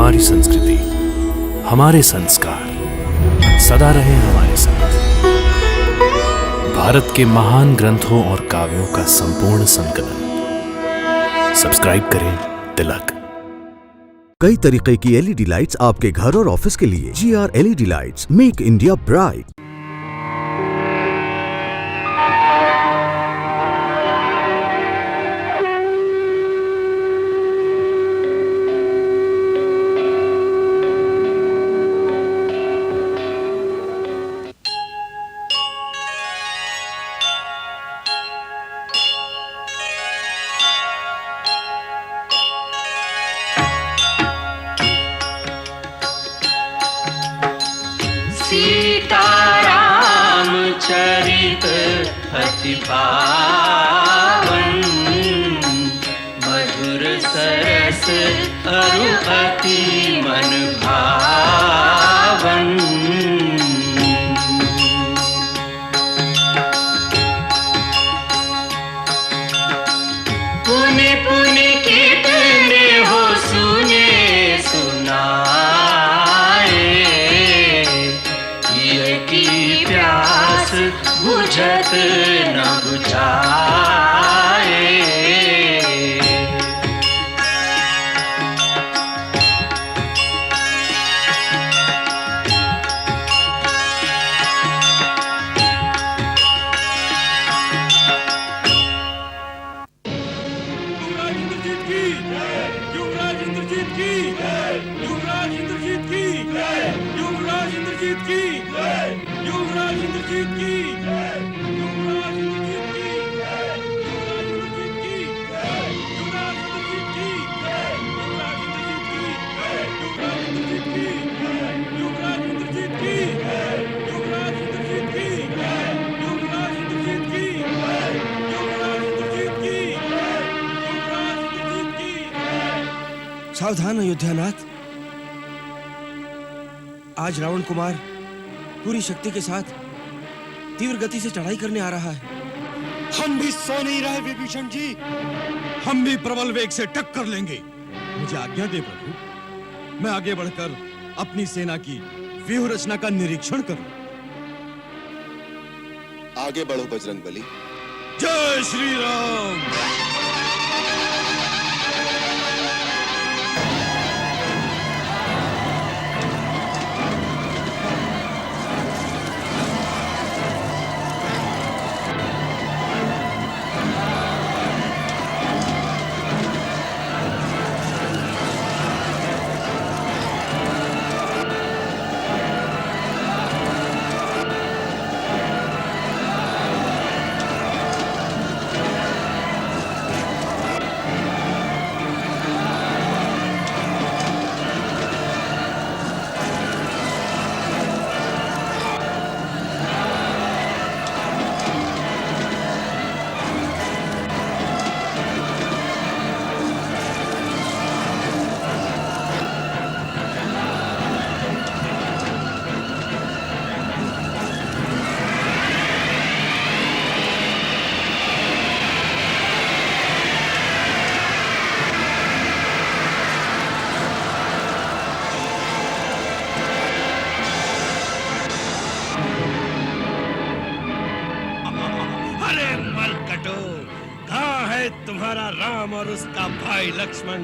हमारी संस्कृति, हमारे संस्कार सदा रहे हमारे साथ। भारत के महान ग्रंथों और काव्यों का संपूर्ण संकलन। सब्सक्राइब करें तिलक। कई तरीके की एलईडी लाइट्स आपके घर और ऑफिस के लिए। GR LED lights, make India bright. Sitaram चरित अति पावन, मधुर सरस अरु अति मन भावन। पुनि पुनि कितने हो सुने सुनाए, की प्यास बुझत न बुझाए। युवराज इंद्रजीत की, युवराज इंद्रजीत की, युवराज इंद्रजीत की, युवराज इंद्रजीत की, युवराज इंद्रजीत की, युवराज इंद्रजीत की, युवराज इंद्रजीत की, युवराज इंद्रजीत की, युवराज इंद्रजीत की, युवराज इंद्रजीत की, युवराज इंद्रजीत की, युवराज इंद्रजीत की, युवराज इंद्रजीत की, युवराज इंद्रजीत की। सावधान अयोध्यानाथ, आज रावण कुमार पूरी शक्ति के साथ तीव्र गति से चढ़ाई करने आ रहा है। हम भी सो नहीं रहे विभीषण जी, हम भी प्रबल वेग से टक्कर लेंगे। मुझे आज्ञा दे प्रभु, मैं आगे बढ़कर अपनी सेना की व्यूह रचना का निरीक्षण करूं। आगे बढ़ो बजरंगबली। जय श्री राम। तुम्हारा राम और उसका भाई लक्ष्मण?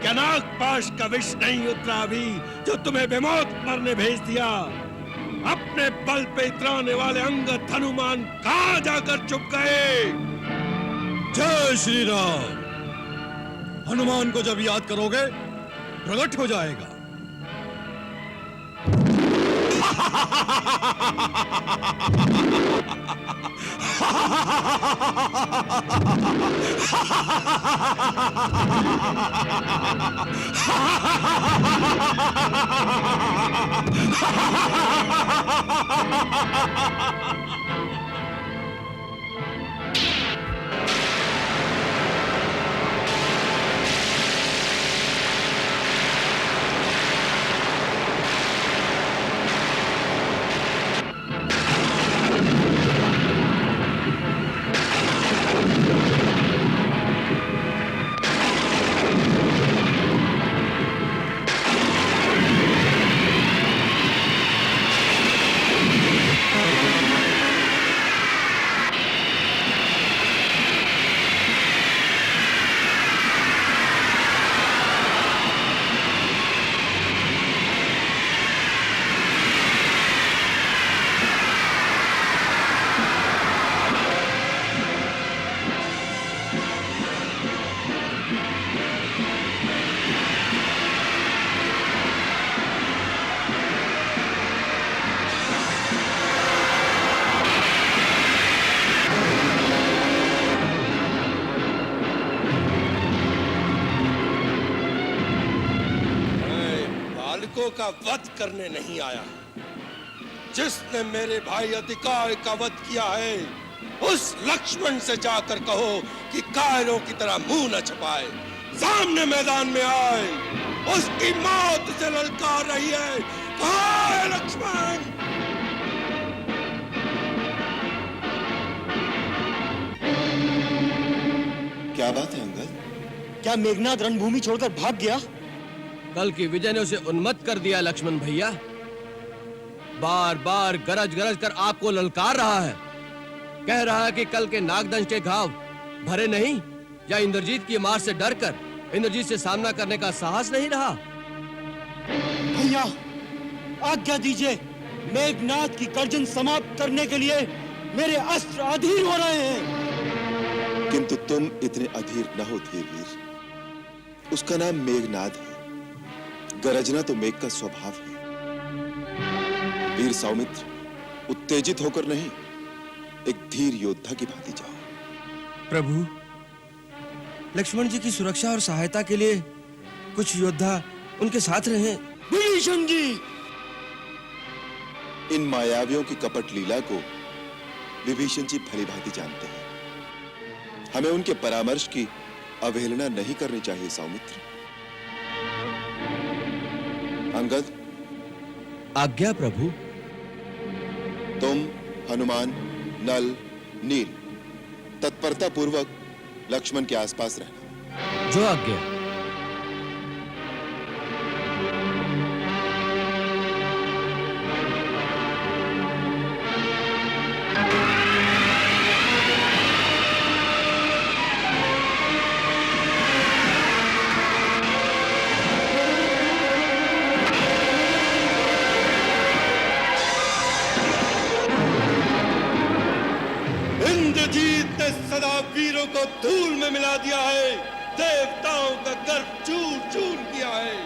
क्या नागपाश का विष नहीं उतरा अभी जो तुम्हें बेमौत मरने भेज दिया? अपने बल पे इतराने वाले अंगद हनुमान कहां जाकर छुप गए? जय श्री राम। हनुमान को जब याद करोगे प्रकट हो जाएगा। बालकों का वध करने नहीं आया। जिसने मेरे भाई अधिकार का वध किया है, उस लक्ष्मण से जाकर कहो कि कायरों की तरह मुंह न छुपाए, सामने मैदान में आए। उसकी मौत से ललकार रही है। कहाँ है लक्ष्मण? क्या बात है अंगद? क्या मेघनाद रणभूमि छोड़कर भाग गया? कल की विजय ने उसे उन्मत्त कर दिया लक्ष्मण भैया। बार बार गरज गरज कर आपको ललकार रहा है। कह रहा है कि कल के नागदंश के घाव भरे नहीं, या इंद्रजीत की मार से डरकर इंद्रजीत से सामना करने का साहस नहीं रहा। भैया आज्ञा दीजिए, मेघनाद की गर्जन समाप्त करने के लिए मेरे अस्त्र अधीर हो रहे हैं। किंतु तुम इतने अधीर न हो धीरवीर। उसका नाम मेघनाद है। गरजना तो मेघ का स्वभाव है। वीर सौमित्र, उत्तेजित होकर नहीं, एक धीर योद्धा की भांति जाओ। प्रभु, लक्ष्मण जी की सुरक्षा और सहायता के लिए कुछ योद्धा उनके साथ रहे। विभीषण जी! इन मायावियों की कपट लीला को विभीषण जी भली भांति जानते हैं। हमें उनके परामर्श की अवहेलना नहीं करनी चाहिए सौमित्र। अंगद, आज्ञा प्रभु। तुम, हनुमान, नल, नील तत्परता पूर्वक लक्ष्मण के आसपास रहना। जो आज्ञा। इंद्रजीत ने सदा वीरों को धूल में मिला दिया है। देवताओं का गर्व चूर चूर किया है।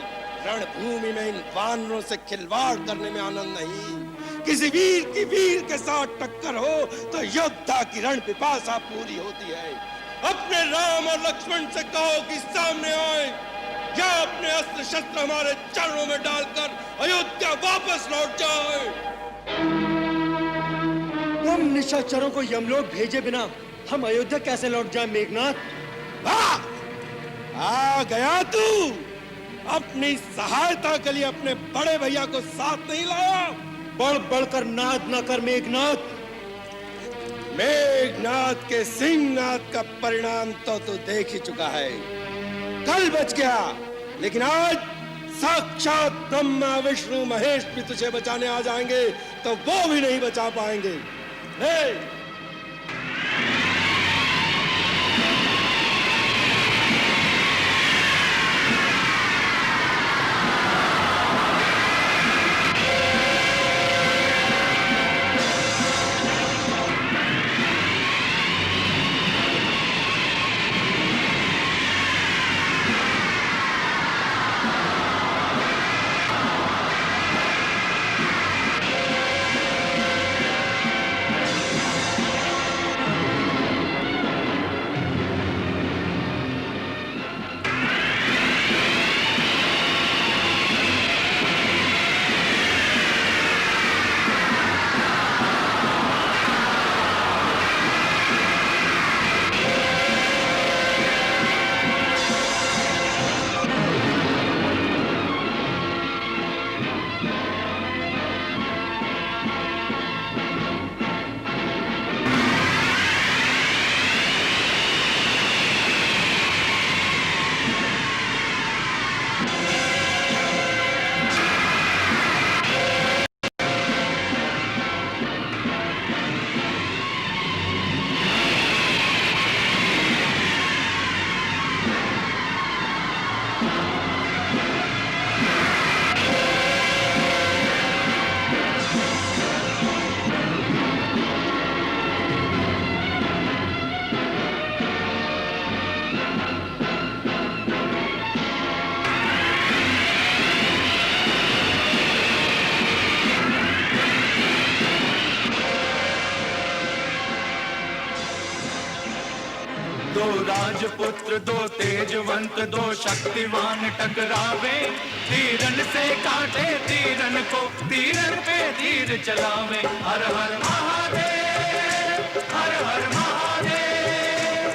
रणभूमि में इन वानरों से खिलवाड़ करने में आनंद नहीं। किसी वीर की वीर के साथ टक्कर हो तो योद्धा की रण पिपासा पूरी होती है। अपने राम और लक्ष्मण से कहो कि सामने आए, या अपने अस्त्र शस्त्र हमारे चरणों में डालकर अयोध्या वापस लौट जाए। हम निशाचरों को यमलोक भेजे बिना हम अयोध्या कैसे लौट जाएं मेघनाथ? आ गया तू। अपनी सहायता के लिए अपने बड़े भैया को साथ नहीं लाया। बढ़ बढ़कर नाद न कर मेघनाथ। मेघनाथ के सिंहनाद का परिणाम तो तू देख ही चुका है। कल बच गया, लेकिन आज साक्षात ब्रह्मा विष्णु महेश भी तुझे बचाने आ जाएंगे तो वो भी नहीं बचा पाएंगे। हे! राजपुत्र दो तेजवंत दो शक्तिवान टकरावे, तीरन से काटे तीरन को, तीरन पे तीर चलावे। हर हर महादेव, हर हर महादेव।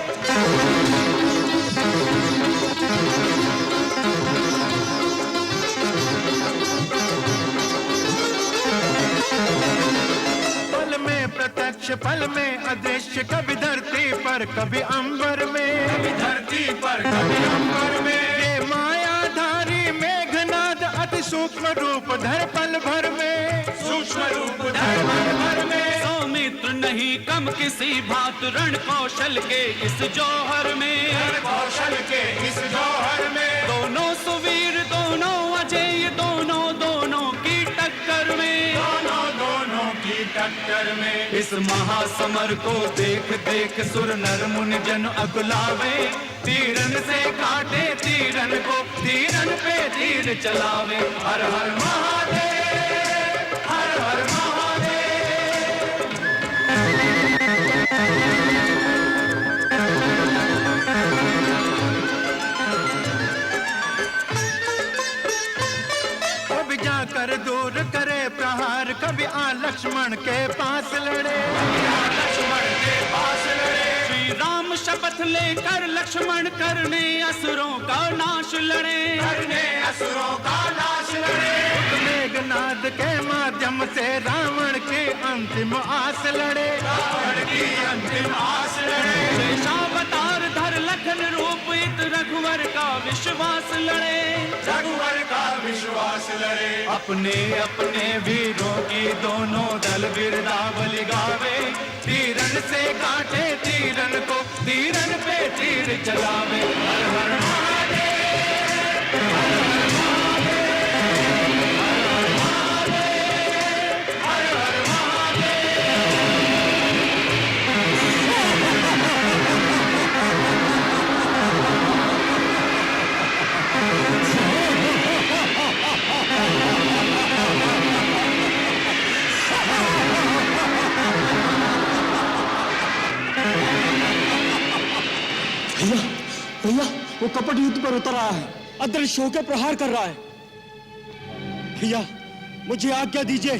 पल में प्रत्यक्ष पल में अदृश्य, कभी धरती पर कभी अंबर में, कभी धरती पर कभी अंबर में। ये मायाधारी मेघनाद अति सूक्ष्म रूप धर पल भर में, सूक्ष्म रूप धर पल भर में। सौमित्र नहीं कम किसी भांत रण कौशल के इस जौहर में, रण कौशल के इस जौहर में। दोनों सुवीर दोनों अजय दोनों दोनों की टक्कर में, दोनों दोनों की टक्कर में। इस महासमर को देख देख सुर नर मुनि जन अकुलावे, तीरन से काटे तीरन को, तीरन पे तीर चलावे। हर हर महादेव, हर हर महादेव। कभी जाकर दूर करे प्रहार, कभी आ लक्ष्मण के पास लड़े, लक्ष्मण के पास लड़े। श्री राम शपथ लेकर लक्ष्मण करने असुरों का नाश लड़े, करने असुरों का नाश लड़े। मेघनाद के माध्यम से रावण की अंतिम आस लड़े, रावण की अंतिम आस लड़े। शेषावतार धर लखन रूप इत रघुवर का विश्वास लड़े, रघुवर का विश्वास लड़े। अपने अपने वीरों की दोनों दल बिरदावली गावे, तीरन से काटे तीरन को, तीरन पे तीर चलावे। हर हर महादेव, हर हर महादेव, हर हर भैया भैया वो कपट युद्ध पर उतर आया है, अदृश्य होकर प्रहार कर रहा है। भैया मुझे आज्ञा दीजिए,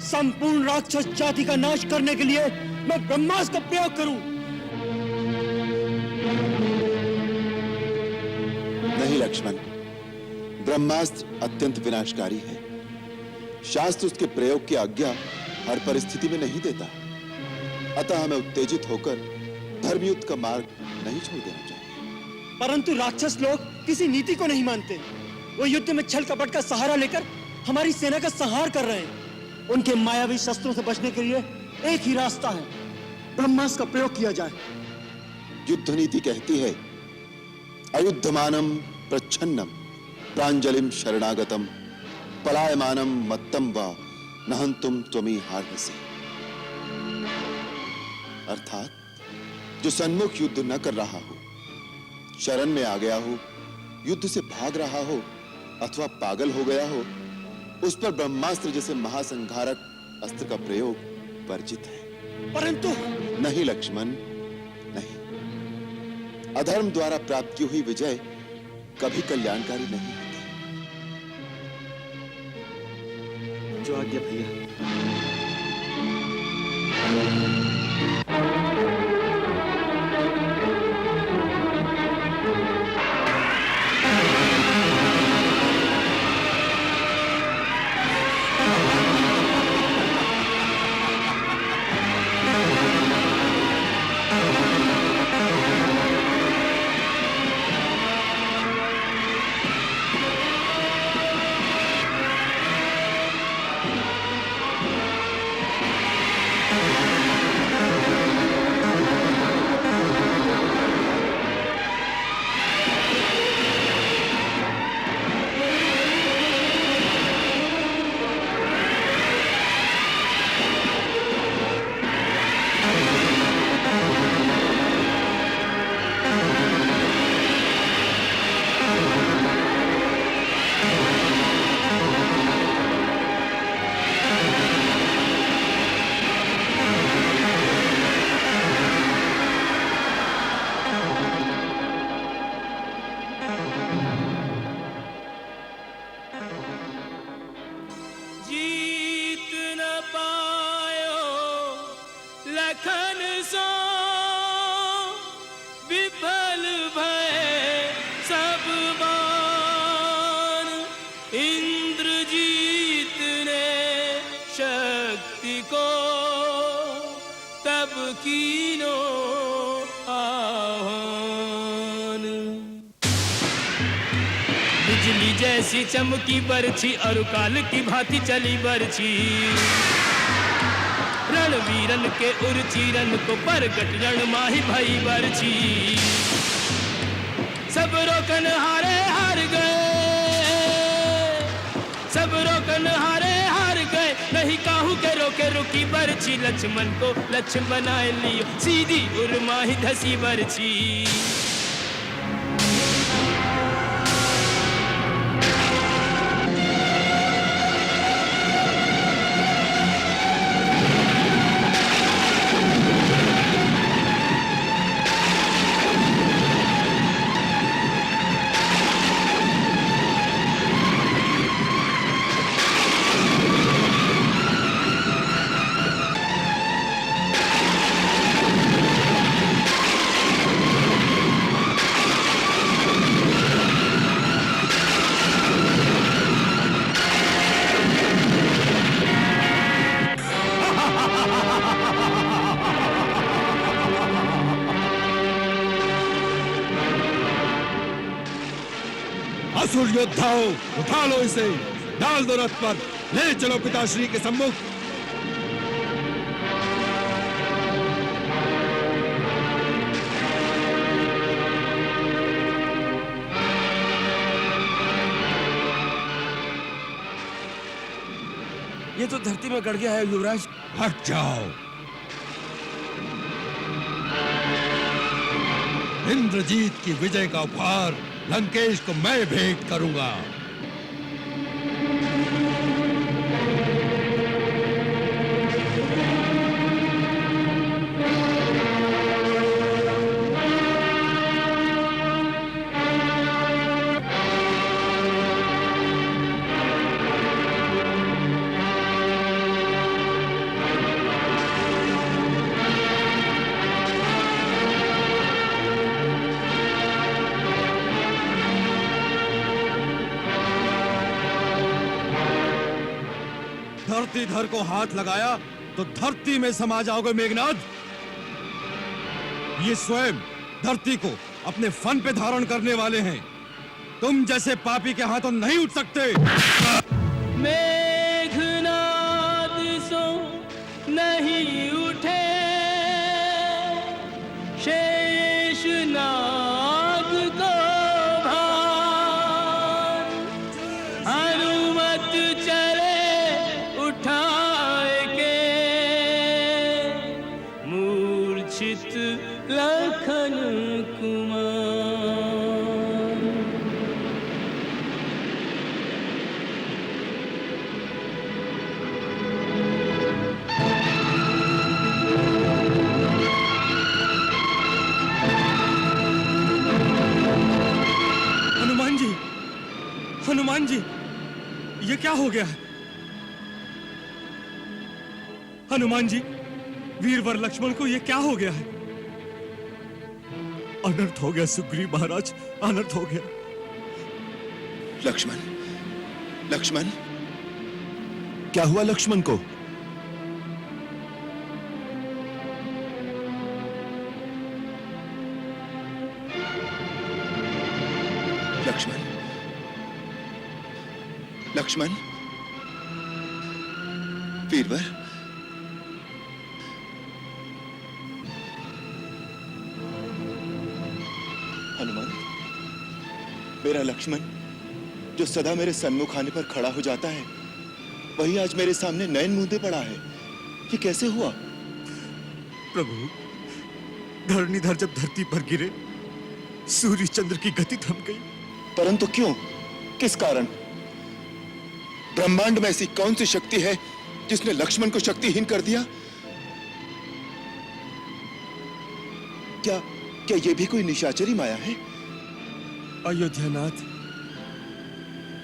संपूर्ण राक्षस जाति का नाश करने के लिए मैं ब्रह्मास्त्र का प्रयोग करूं। नहीं लक्ष्मण, ब्रह्मास्त्र अत्यंत विनाशकारी है। शास्त्र उसके प्रयोग की आज्ञा हर परिस्थिति में नहीं देता, अतः हमें उत्तेजित होकर धर्मयुद्ध का मार्ग नहीं छोड़ देना चाहिए। परंतु राक्षस लोग किसी नीति को नहीं मानते, वो युद्ध में छल कपट का सहारा लेकर हमारी सेना का संहार कर रहे हैं। उनके मायावी शस्त्रों से बचने के लिए एक ही रास्ता है, ब्रह्मास्त्र का प्रयोग किया जाए। युद्ध नीति कहती है, अयुद्धमानम प्रच्छन्नम प्रांजलिम शरणागतम पलायमानम मत्तम वा नहंतुम त्वमी हार्हसि। अर्थात जो सन्मुख युद्ध न कर रहा हो, शरण में आ गया हो, युद्ध से भाग रहा हो अथवा पागल हो गया हो, उस पर ब्रह्मास्त्र जैसे महासंहारक अस्त्र का प्रयोग वर्जित है। परंतु नहीं लक्ष्मण, नहीं। अधर्म द्वारा प्राप्त की हुई विजय कभी कल्याणकारी नहीं होती। जो आज्ञा भैया। कीनो आह्वान। बिजली जैसी चमकी बरछी और काल की भांति चली बरछी, रणवीरन के उर्चीरन को परगट रण माही भई बरछी। सब रोकन हारे हार गए, सब रोकन हारे हार गए, नहीं काहू के रोके रुकी बरछी। लक्ष्मण को लक्ष्य बनाए लियो, सीधी उर्माही धसी बरछी। असुर योद्धाओं, उठा लो इसे, डाल दो रथ पर, ले चलो पिताश्री के सम्मुख। ये तो धरती में गड़ गया है युवराज। हट जाओ। इंद्रजीत की विजय का उपहार लंकेश को मैं भेंट करूंगा। धरतीधर को हाथ लगाया तो धरती में समा जाओगे मेघनाद। ये स्वयं धरती को अपने फन पे धारण करने वाले हैं, तुम जैसे पापी के हाथों नहीं उठ सकते। मेघनाद सो नहीं उठे, शेषनाग को भार, हनुमत चले उठाए के, मूर्छित लखन कुमार। हनुमान जी, हनुमान जी, ये क्या हो गया है? हनुमान जी, वीरवर लक्ष्मण को ये क्या हो गया है? अनर्थ हो गया सुग्रीव महाराज, अनर्थ हो गया। लक्ष्मण, लक्ष्मण, क्या हुआ लक्ष्मण को? लक्ष्मण, लक्ष्मण, वीरवर, हनुमान, मेरा लक्ष्मण जो सदा मेरे सन्मुख आने पर खड़ा हो जाता है, वही आज मेरे सामने नयन मूंदे पड़ा है। ये कैसे हुआ? प्रभु, धरणीधर जब धरती पर गिरे, सूर्य चंद्र की गति थम गई। परंतु क्यों? किस कारण? ब्रह्मांड में ऐसी कौन सी शक्ति है जिसने लक्ष्मण को शक्तिहीन कर दिया? क्या क्या ये भी कोई निशाचरी माया है? अयोध्यानाथ,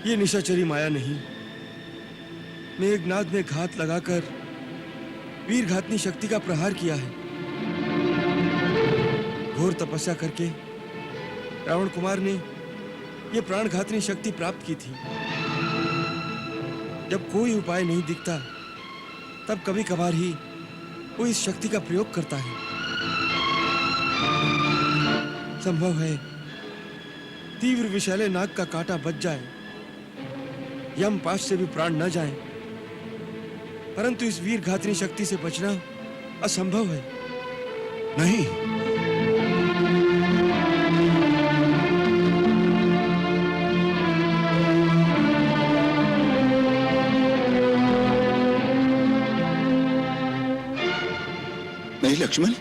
ये निशाचरी माया नहीं, मेघनाद ने घात लगाकर वीरघातनी शक्ति का प्रहार किया है। घोर तपस्या करके रावण कुमार ने यह प्राणघातनी शक्ति प्राप्त की थी। जब कोई उपाय नहीं दिखता, तब कभी कभार ही वो इस शक्ति का प्रयोग करता है। संभव है तीव्र विषैले नाग का कांटा बच जाए, यमपाश से भी प्राण न जाए, परंतु इस वीर घातनी शक्ति से बचना असंभव है। नहीं, नहीं लक्ष्मण,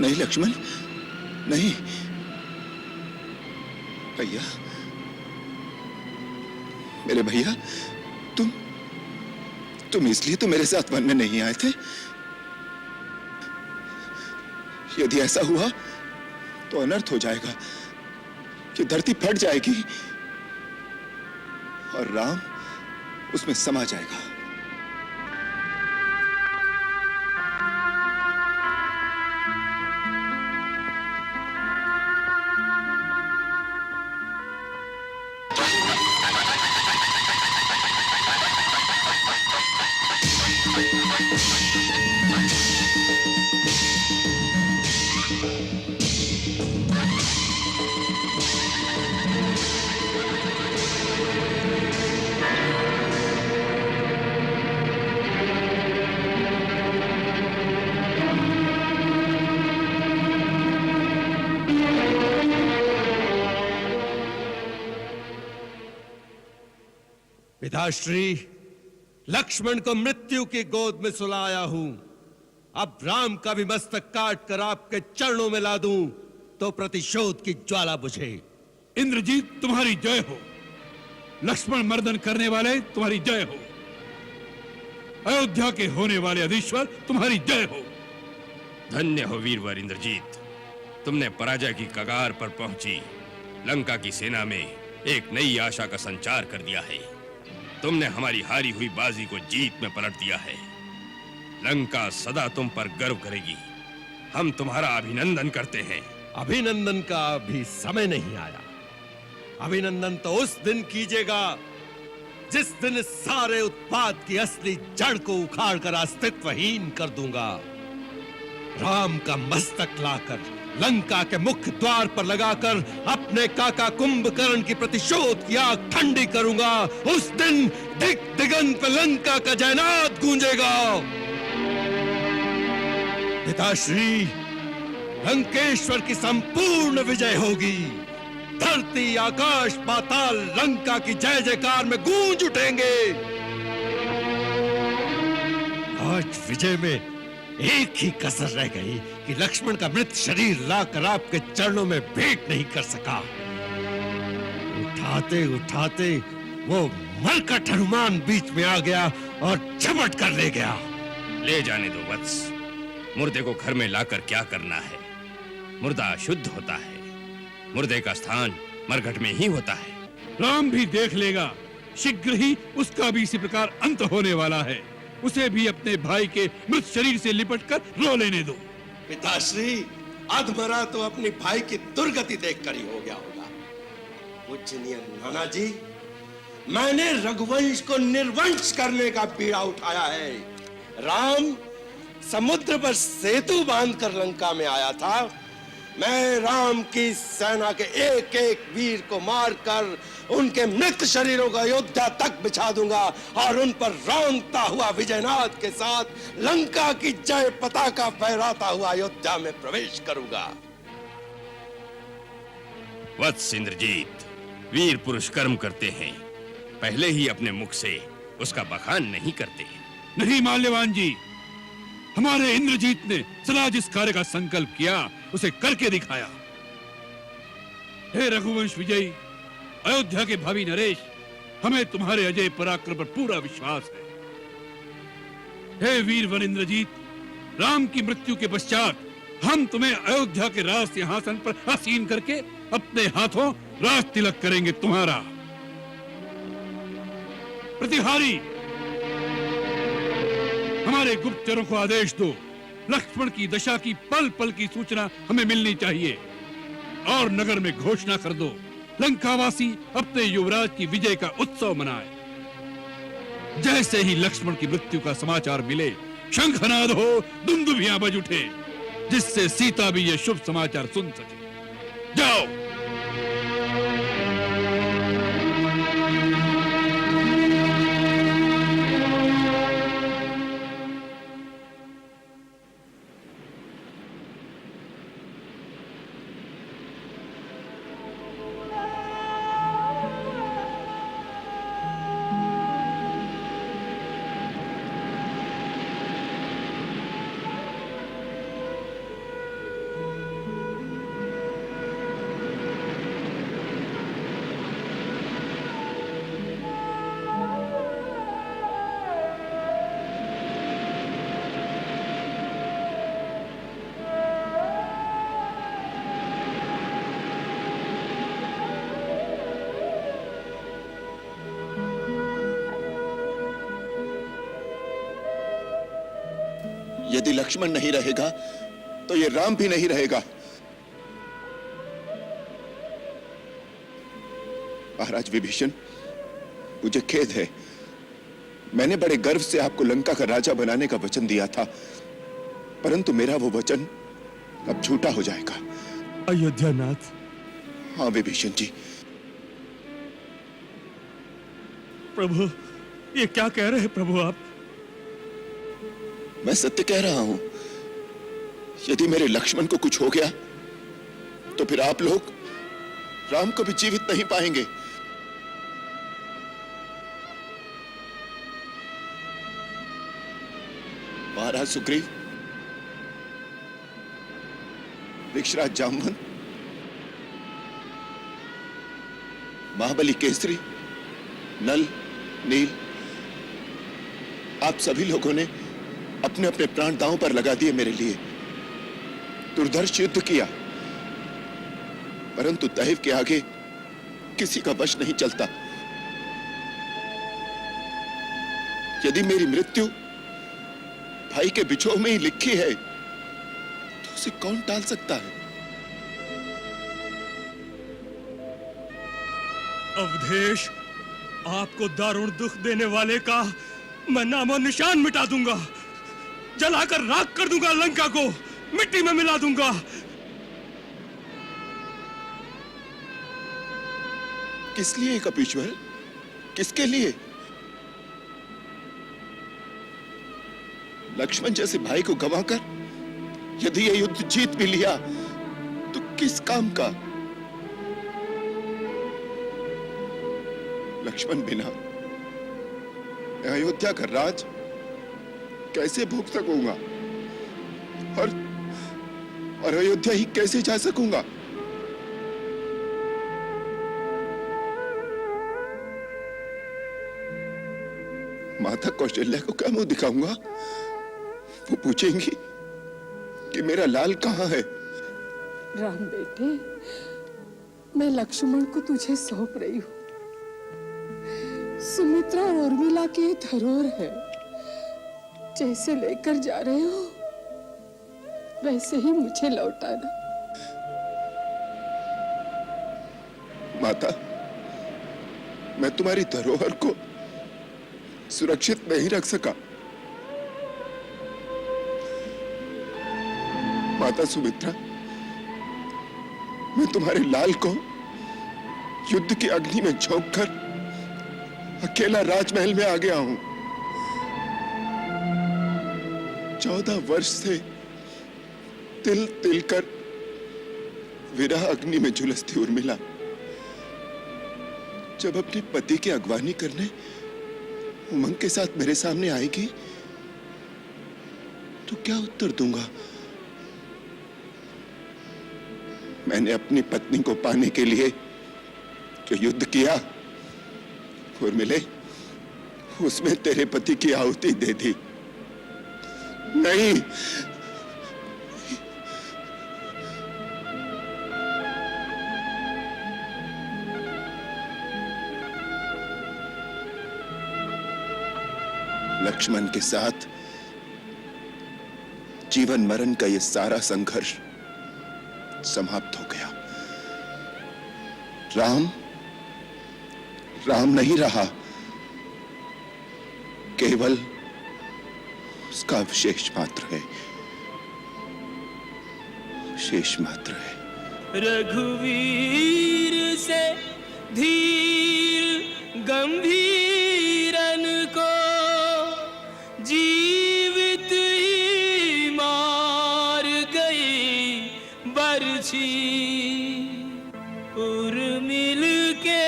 नहीं लक्ष्मण, नहीं भैया, मेरे भैया, तुम इसलिए तो मेरे साथ वन में नहीं आए थे। यदि ऐसा हुआ तो अनर्थ हो जाएगा कि धरती फट जाएगी और राम उसमें समा जाएगा। पिताश्री, लक्ष्मण को मृत्यु की गोद में सुलाया हूं। अब राम का भी मस्तक काट कर आपके चरणों में ला दूं तो प्रतिशोध की ज्वाला बुझे। इंद्रजीत, तुम्हारी जय हो। लक्ष्मण मर्दन करने वाले तुम्हारी जय हो। अयोध्या के होने वाले अधीश्वर तुम्हारी जय हो। धन्य हो वीरवर इंद्रजीत, तुमने पराजय की कगार पर पहुंची लंका की सेना में एक नई आशा का संचार कर दिया है। तुमने हमारी हारी हुई बाजी को जीत में पलट दिया है। लंका सदा तुम पर गर्व करेगी। हम तुम्हारा अभिनंदन करते हैं। अभिनंदन का अभी समय नहीं आया। अभिनंदन तो उस दिन कीजिएगा जिस दिन सारे उत्पाद की असली जड़ को उखाड़ कर अस्तित्वहीन कर दूंगा। राम का मस्तक लाकर लंका के मुख्य द्वार पर लगाकर अपने काका कुंभकर्ण की प्रतिशोध की आग ठंडी करूंगा। उस दिन दिग दिगंत पे लंका का जयनाद गूंजेगा। पिताश्री, लंकेश्वर की संपूर्ण विजय होगी। धरती, आकाश, पाताल लंका की जय जयकार में गूंज उठेंगे। आज विजय में एक ही कसर रह गई कि लक्ष्मण का मृत शरीर लाकर आपके चरणों में भेंट नहीं कर सका। उठाते उठाते वो मरकट हनुमान बीच में आ गया और झपट कर ले गया। ले जाने दो वत्स, मुर्दे को घर में लाकर क्या करना है। मुर्दा शुद्ध होता है, मुर्दे का स्थान मरघट में ही होता है। राम भी देख लेगा, शीघ्र ही उसका भी इसी प्रकार अंत होने वाला है। उसे भी अपने भाई के मृत शरीर से लिपटकर रो लेने दो। पिताश्री, अधमरा तो अपनी भाई की दुर्गति देखकर ही हो गया होगा। पूजनीय नाना जी, मैंने रघुवंश को निर्वंश करने का बीड़ा उठाया है। राम समुद्र पर सेतु बांधकर लंका में आया था। मैं राम की सेना के एक एक वीर को मारकर उनके मृत शरीरों का अयोध्या तक बिछा दूंगा और उन पर रौंदता हुआ विजयनाद के साथ लंका की जय पताका फहराता हुआ अयोध्या में प्रवेश करूंगा। वत्स इंद्रजीत, वीर पुरुष कर्म करते हैं, पहले ही अपने मुख से उसका बखान नहीं करते। नहीं माल्यवान जी, हमारे इंद्रजीत ने सदा जिस कार्य का संकल्प किया उसे करके दिखाया। हे रघुवंश विजयी, अयोध्या के भावी नरेश, हमें तुम्हारे अजय पराक्रम पर पूरा विश्वास है। हे वीर वन इंद्रजीत, राम की मृत्यु के पश्चात हम तुम्हें अयोध्या के राज सिंहासन पर आसीन करके अपने हाथों राज तिलक करेंगे तुम्हारा। प्रतिहारी, हमारे गुप्तचरों को आदेश दो, लक्ष्मण की दशा की पल पल की सूचना हमें मिलनी चाहिए और नगर में घोषणा कर दो, लंकावासी अपने युवराज की विजय का उत्सव मनाए। जैसे ही लक्ष्मण की मृत्यु का समाचार मिले, शंखनाद हो, दुंदुभियां बज उठे, जिससे सीता भी यह शुभ समाचार सुन सके। जाओ। यदि लक्ष्मण नहीं रहेगा तो ये राम भी नहीं रहेगा। महाराज विभीषण, मुझे खेद है। मैंने बड़े गर्व से आपको लंका का राजा बनाने का वचन दिया था, परंतु मेरा वो वचन अब झूठा हो जाएगा। अयोध्यानाथ। हाँ विभीषण जी। प्रभु, ये क्या कह रहे हैं प्रभु आप? मैं सत्य कह रहा हूं। यदि मेरे लक्ष्मण को कुछ हो गया तो फिर आप लोग राम को भी जीवित नहीं पाएंगे। महाराज सुग्रीव, वृक्षराज जामवंत, महाबली केसरी, नल, नील, आप सभी लोगों ने अपने अपने प्राण दांव पर लगा दिए मेरे लिए। दुर्धर्ष युद्ध किया, परंतु दैव के आगे किसी का वश नहीं चलता। यदि मेरी मृत्यु भाई के बिछोह में ही लिखी है तो उसे कौन टाल सकता है? अवधेश, आपको दारुण दुख देने वाले का मैं नामो निशान मिटा दूंगा, जलाकर राख कर दूंगा, लंका को मिट्टी में मिला दूंगा। किस लिए कपीश्वर? किसके लिए? लक्ष्मण जैसे भाई को गंवाकर यदि यह युद्ध जीत भी लिया तो किस काम का? लक्ष्मण बिना मैं अयोध्या का राज कैसे भोग सकूंगा और अयोध्या ही कैसे जा सकूंगा? माता कौशल्या को क्या मुंह दिखाऊंगा? वो पूछेंगी कि मेरा लाल कहां है। राम बेटे, मैं लक्ष्मण को तुझे सौंप रही हूं। सुमित्रा और उर्मिला की धरोहर है, जैसे लेकर जा रहे हो वैसे ही मुझे लौटाना। माता, मैं तुम्हारी धरोहर को सुरक्षित नहीं रख सका। माता सुमित्रा, मैं तुम्हारे लाल को युद्ध की अग्नि में झोंककर अकेला राजमहल में आ गया हूं। 14 वर्ष से तिल तिल कर विरह अग्नि में झुलसती उर्मिला जब अपने पति की अगवानी करने उमंग के साथ मेरे सामने आएगी तो क्या उत्तर दूंगा? मैंने अपनी पत्नी को पाने के लिए जो युद्ध किया, उर्मिले, उसमें तेरे पति की आहुति दे दी। नहीं, लक्ष्मण के साथ जीवन मरण का यह सारा संघर्ष समाप्त हो गया। राम नहीं रहा। केवल उसका शेष मात्र है, शेष मात्र है। रघुवीर से धीर गंभीरन को जीवित ही मार गई बरछी। उर्मिल के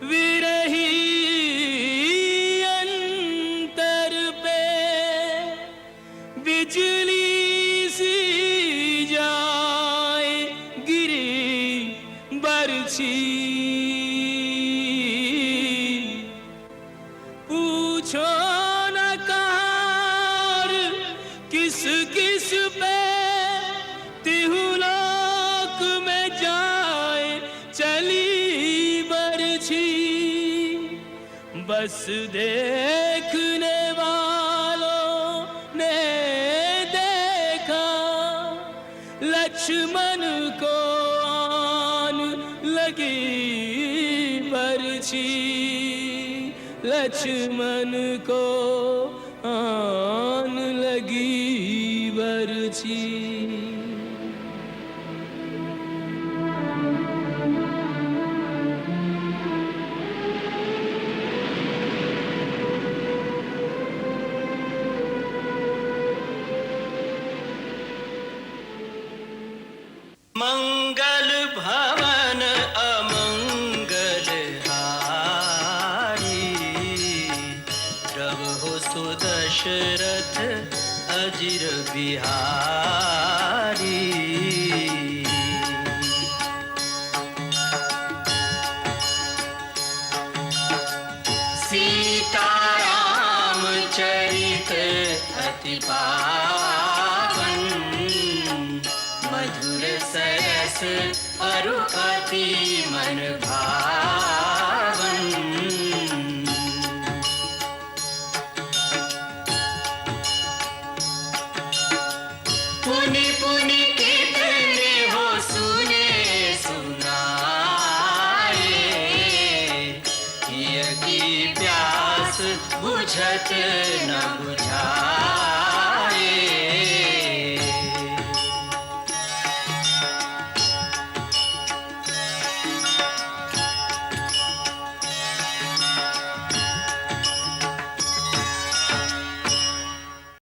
विरही अंतर पे बिजली सी जाए गिरी बरछी। पूछो न कार किस किस पे तिहुलोक में जाए चली बरछी। बस देखने वालों ने देखा लक्ष्मण को आन लगी बरछी। लक्ष्मण को आन लगी बरछी। मंगल भवन अमंगल हारी, प्रभु सुदशरथ अजिर बिहारी। सीताराम चरित अति पावन, मधुर सरस अरु अति मन भावन। पुनि पुनि कितने हो सुने सुनाए, हिय की प्यास बुझत न